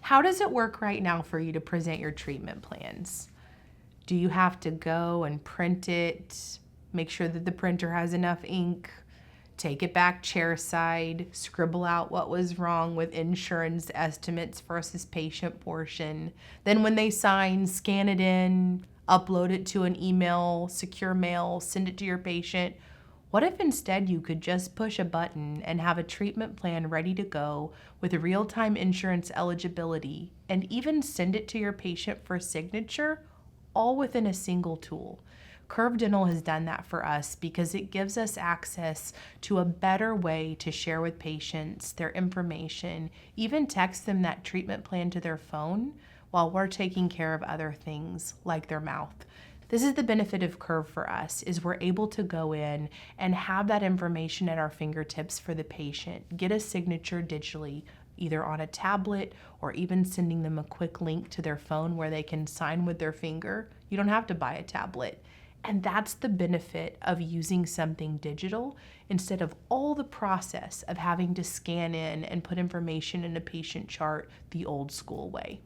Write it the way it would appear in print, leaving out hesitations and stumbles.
How does it work right now for you to present your treatment plans? Do you have to go and print it, make sure that the printer has enough ink, take it back chairside, scribble out what was wrong with insurance estimates versus patient portion? Then when they sign, scan it in, upload it to an email, secure mail, send it to your patient? What if instead you could just push a button and have a treatment plan ready to go with real-time insurance eligibility and even send it to your patient for signature, all within a single tool? Curve Dental has done that for us because it gives us access to a better way to share with patients their information, even text them that treatment plan to their phone while we're taking care of other things like their mouth. This is the benefit of Curve for us, is we're able to go in and have that information at our fingertips for the patient, get a signature digitally, either on a tablet or even sending them a quick link to their phone where they can sign with their finger. You don't have to buy a tablet. And that's the benefit of using something digital instead of all the process of having to scan in and put information in a patient chart the old school way.